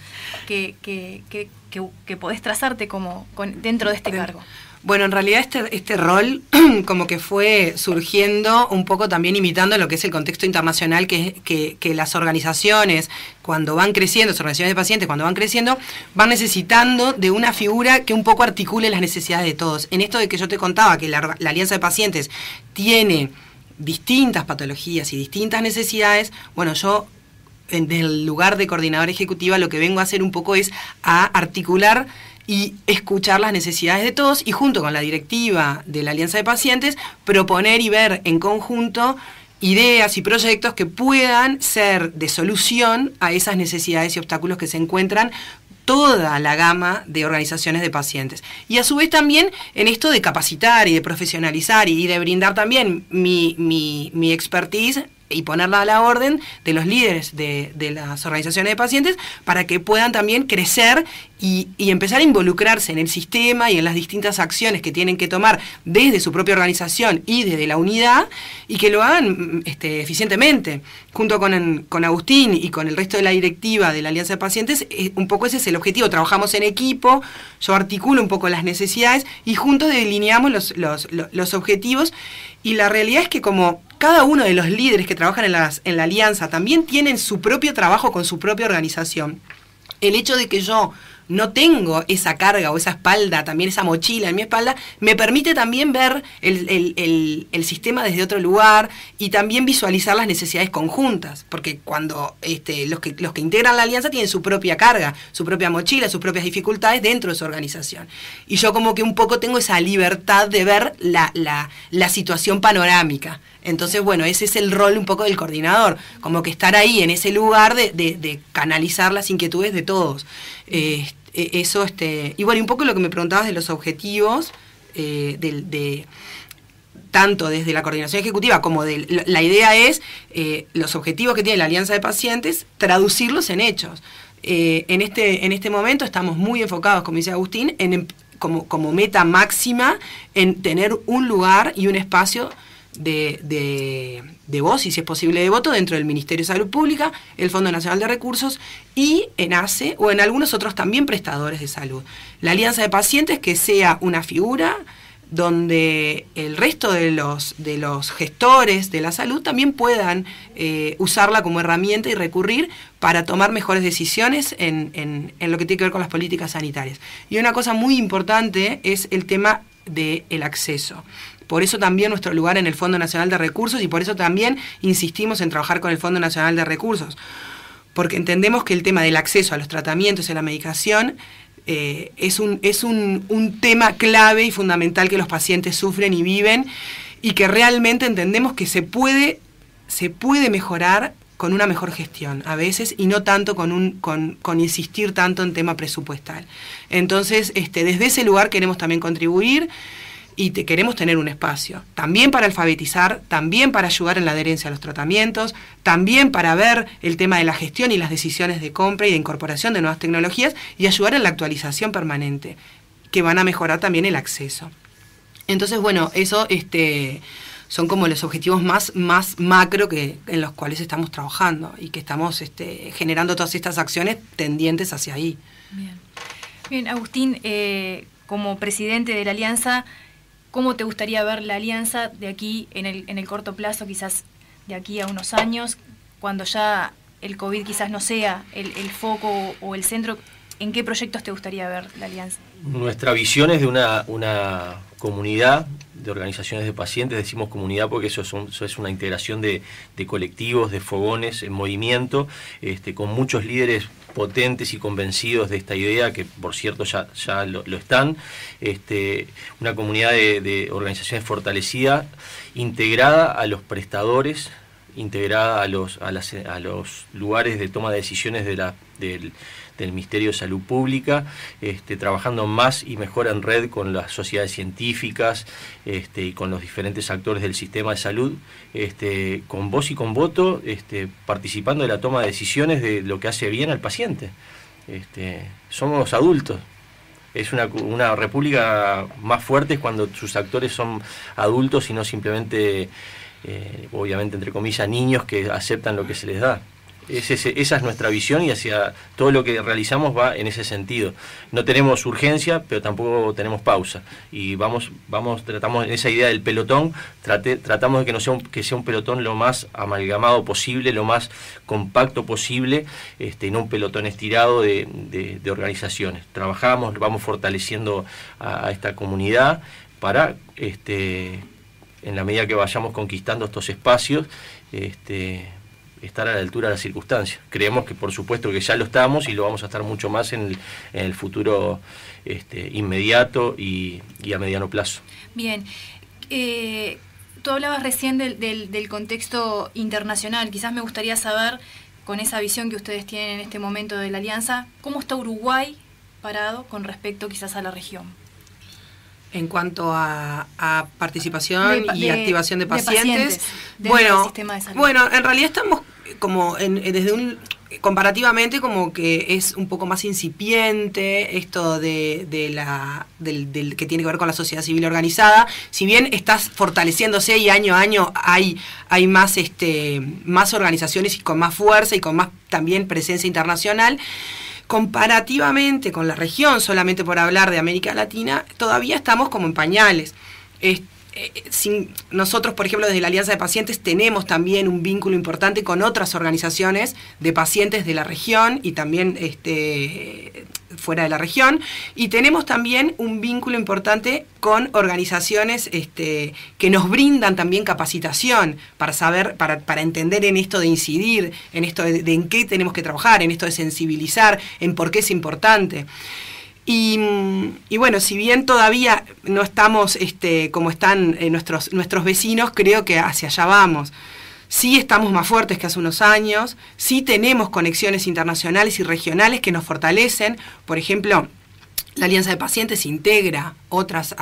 que podés trazarte dentro de este cargo? Bueno, en realidad este rol como que fue surgiendo un poco también imitando lo que es el contexto internacional, que las organizaciones, cuando van creciendo, las organizaciones de pacientes, cuando van creciendo, van necesitando de una figura que un poco articule las necesidades de todos. En esto de que yo te contaba, que la Alianza de Pacientes tiene distintas patologías y distintas necesidades, bueno, yo en el lugar de coordinadora ejecutiva lo que vengo a hacer un poco es a articular y escuchar las necesidades de todos y junto con la directiva de la Alianza de Pacientes proponer y ver en conjunto ideas y proyectos que puedan ser de solución a esas necesidades y obstáculos que se encuentran toda la gama de organizaciones de pacientes. Y a su vez también en esto de capacitar y de profesionalizar y de brindar también mi expertise y ponerla a la orden de los líderes de las organizaciones de pacientes para que puedan también crecer y empezar a involucrarse en el sistema y en las distintas acciones que tienen que tomar desde su propia organización y desde la unidad, y que lo hagan eficientemente. Junto con Agustín y con el resto de la directiva de la Alianza de Pacientes, un poco ese es el objetivo. Trabajamos en equipo, yo articulo un poco las necesidades y juntos delineamos los objetivos. Y la realidad es que como cada uno de los líderes que trabajan en la Alianza también tienen su propio trabajo con su propia organización, el hecho de que yo no tengo esa carga o esa espalda, también esa mochila en mi espalda, me permite también ver el sistema desde otro lugar y también visualizar las necesidades conjuntas, porque cuando los que integran la Alianza tienen su propia carga, su propia mochila, sus propias dificultades dentro de su organización. Y yo como que un poco tengo esa libertad de ver la situación panorámica. Entonces, bueno, ese es el rol un poco del coordinador, como que estar ahí en ese lugar de canalizar las inquietudes de todos. Eso, y bueno, y un poco lo que me preguntabas de los objetivos, tanto desde la coordinación ejecutiva como la idea es los objetivos que tiene la Alianza de Pacientes, traducirlos en hechos. En este momento estamos muy enfocados, como dice Agustín, como meta máxima en tener un lugar y un espacio de voz y, si es posible, de voto dentro del Ministerio de Salud Pública, el Fondo Nacional de Recursos y en ACE o en algunos otros también prestadores de salud. La Alianza de Pacientes que sea una figura donde el resto de los gestores de la salud también puedan usarla como herramienta y recurrir para tomar mejores decisiones en lo que tiene que ver con las políticas sanitarias. Y una cosa muy importante es el tema del acceso. Por eso también nuestro lugar en el Fondo Nacional de Recursos, y por eso también insistimos en trabajar con el Fondo Nacional de Recursos, porque entendemos que el tema del acceso a los tratamientos y a la medicación es un tema clave y fundamental que los pacientes sufren y viven, y que realmente entendemos que se puede mejorar con una mejor gestión a veces, y no tanto con insistir tanto en tema presupuestal. Entonces, desde ese lugar queremos también contribuir y queremos tener un espacio, también para alfabetizar, también para ayudar en la adherencia a los tratamientos, también para ver el tema de la gestión y las decisiones de compra y de incorporación de nuevas tecnologías, y ayudar en la actualización permanente, que van a mejorar también el acceso. Entonces, bueno, eso son como los objetivos más macro en los cuales estamos trabajando y que estamos generando todas estas acciones tendientes hacia ahí. Bien, Agustín, como presidente de la Alianza, ¿cómo te gustaría ver la Alianza de aquí en el corto plazo, quizás de aquí a unos años, cuando ya el COVID quizás no sea el foco o el centro? ¿En qué proyectos te gustaría ver la Alianza? Nuestra visión es de una comunidad de organizaciones de pacientes. Decimos comunidad porque eso es una integración de colectivos, de fogones en movimiento, con muchos líderes potentes y convencidos de esta idea, que por cierto ya lo están. Una comunidad de organizaciones fortalecida, integrada a los prestadores integrada a los lugares de toma de decisiones del Ministerio de Salud Pública, trabajando más y mejor en red con las sociedades científicas y con los diferentes actores del sistema de salud, con voz y con voto, participando de la toma de decisiones de lo que hace bien al paciente. Somos adultos. Es una república más fuerte cuando sus actores son adultos y no simplemente, obviamente entre comillas, niños que aceptan lo que se les da. Esa es nuestra visión, y hacia todo lo que realizamos va en ese sentido. No tenemos urgencia, pero tampoco tenemos pausa. Y tratamos en esa idea del pelotón, tratamos de que sea un pelotón lo más amalgamado posible, lo más compacto posible, y no un pelotón estirado de organizaciones. Trabajamos, vamos fortaleciendo a esta comunidad para, en la medida que vayamos conquistando estos espacios, estar a la altura de las circunstancias. Creemos que por supuesto que ya lo estamos y lo vamos a estar mucho más en el futuro inmediato y a mediano plazo. Bien, tú hablabas recién del contexto internacional. Quizás me gustaría saber, con esa visión que ustedes tienen en este momento de la Alianza, ¿cómo está Uruguay parado con respecto quizás a la región? En cuanto a participación y activación de pacientes, del sistema de salud. Bueno, en realidad estamos como comparativamente como que es un poco más incipiente esto del que tiene que ver con la sociedad civil organizada. Si bien estás fortaleciéndose y año a año hay más más organizaciones y con más fuerza y con más también presencia internacional, comparativamente con la región, solamente por hablar de América Latina, todavía estamos como en pañales. Nosotros, por ejemplo, desde la Alianza de Pacientes tenemos también un vínculo importante con otras organizaciones de pacientes de la región y también fuera de la región, y tenemos también un vínculo importante con organizaciones que nos brindan también capacitación para saber, para entender en esto de incidir, en esto de en qué tenemos que trabajar, en esto de sensibilizar, en por qué es importante. Y bueno, si bien todavía no estamos como están nuestros vecinos, creo que hacia allá vamos. Sí estamos más fuertes que hace unos años, sí tenemos conexiones internacionales y regionales que nos fortalecen. Por ejemplo, la Alianza de Pacientes integra otras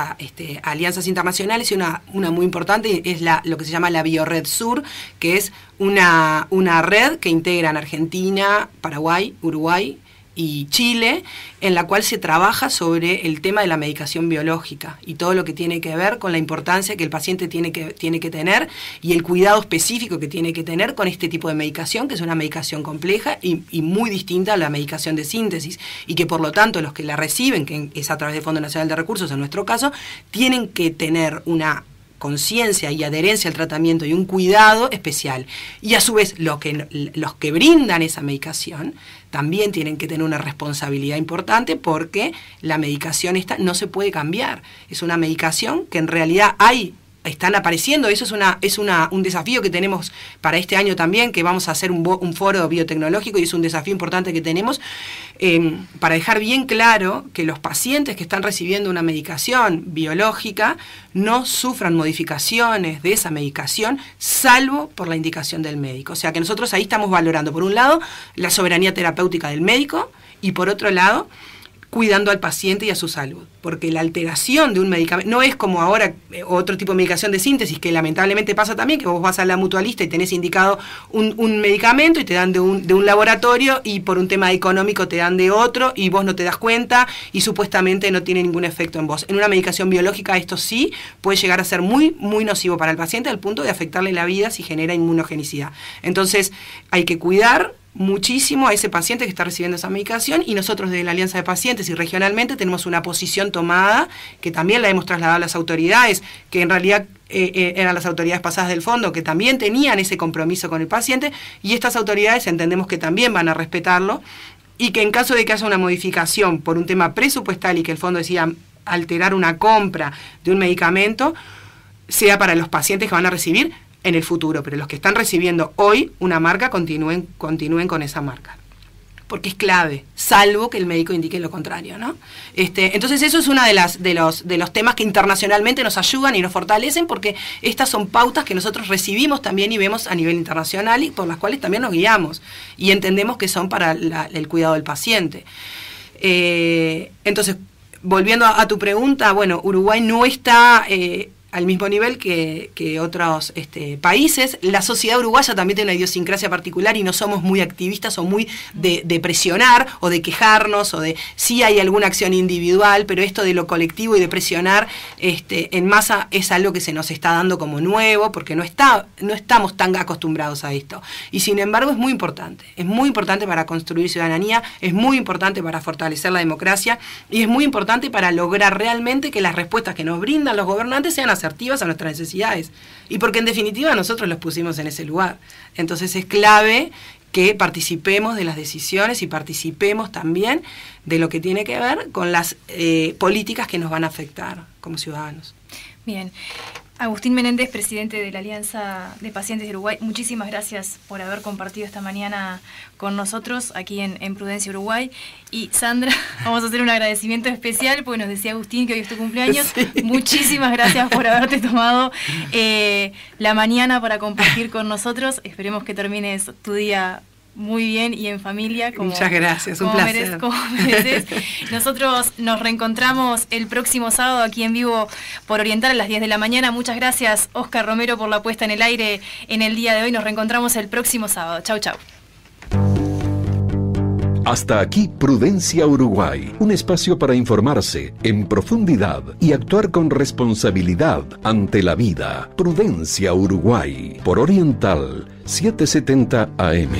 alianzas internacionales, y una muy importante es lo que se llama la Biored Sur, que es una red que integran Argentina, Paraguay, Uruguay y Chile, en la cual se trabaja sobre el tema de la medicación biológica y todo lo que tiene que ver con la importancia que el paciente tiene que tener y el cuidado específico que tiene que tener con este tipo de medicación, que es una medicación compleja y muy distinta a la medicación de síntesis, y que por lo tanto los que la reciben, que es a través del Fondo Nacional de Recursos en nuestro caso, tienen que tener una conciencia y adherencia al tratamiento y un cuidado especial. Y a su vez los que brindan esa medicación también tienen que tener una responsabilidad importante, porque la medicación esta no se puede cambiar. Es una medicación que en realidad están apareciendo. Eso es un desafío que tenemos para este año también, que vamos a hacer un foro biotecnológico, y es un desafío importante que tenemos para dejar bien claro que los pacientes que están recibiendo una medicación biológica no sufran modificaciones de esa medicación, salvo por la indicación del médico. O sea que nosotros ahí estamos valorando, por un lado, la soberanía terapéutica del médico, y por otro lado, cuidando al paciente y a su salud, porque la alteración de un medicamento no es como ahora otro tipo de medicación de síntesis, que lamentablemente pasa también, que vos vas a la mutualista y tenés indicado un medicamento y te dan de un laboratorio, y por un tema económico te dan de otro y vos no te das cuenta y supuestamente no tiene ningún efecto en vos. En una medicación biológica esto sí puede llegar a ser muy, muy nocivo para el paciente, al punto de afectarle la vida si genera inmunogenicidad. Entonces hay que cuidar muchísimo a ese paciente que está recibiendo esa medicación, y nosotros desde la Alianza de Pacientes y regionalmente tenemos una posición tomada, que también la hemos trasladado a las autoridades, que en realidad eran las autoridades pasadas del fondo, que también tenían ese compromiso con el paciente, y estas autoridades entendemos que también van a respetarlo, y que en caso de que haya una modificación por un tema presupuestal y que el fondo decida alterar una compra de un medicamento, sea para los pacientes que van a recibir en el futuro, pero los que están recibiendo hoy una marca continúen con esa marca. porque es clave, salvo que el médico indique lo contrario, ¿no? Entonces eso es uno de los temas que internacionalmente nos ayudan y nos fortalecen, porque estas son pautas que nosotros recibimos también y vemos a nivel internacional y por las cuales también nos guiamos y entendemos que son para el cuidado del paciente. Entonces, volviendo a tu pregunta, bueno, Uruguay no está al mismo nivel que otros países. La sociedad uruguaya también tiene una idiosincrasia particular y no somos muy activistas o muy de presionar o de quejarnos, o de sí hay alguna acción individual, pero esto de lo colectivo y de presionar en masa es algo que se nos está dando como nuevo, porque no estamos tan acostumbrados a esto. Y sin embargo es muy importante para construir ciudadanía, es muy importante para fortalecer la democracia y es muy importante para lograr realmente que las respuestas que nos brindan los gobernantes sean asertivas a nuestras necesidades, y porque en definitiva nosotros los pusimos en ese lugar. Entonces es clave que participemos de las decisiones y participemos también de lo que tiene que ver con las políticas que nos van a afectar como ciudadanos. Bien. Agustín Menéndez, presidente de la Alianza de Pacientes de Uruguay, muchísimas gracias por haber compartido esta mañana con nosotros aquí en Prudencia Uruguay. Y Sandra, vamos a hacer un agradecimiento especial porque nos decía Agustín que hoy es tu cumpleaños. Sí. Muchísimas gracias por haberte tomado la mañana para compartir con nosotros. Esperemos que termines tu día muy bien y en familia. Muchas gracias, un placer. Como mereces. Nosotros nos reencontramos el próximo sábado aquí en vivo por Oriental a las 10 de la mañana. Muchas gracias, Oscar Romero, por la puesta en el aire en el día de hoy. Nos reencontramos el próximo sábado. Chau, chau. Hasta aquí Prudencia Uruguay, un espacio para informarse en profundidad y actuar con responsabilidad ante la vida. Prudencia Uruguay, por Oriental 770 AM.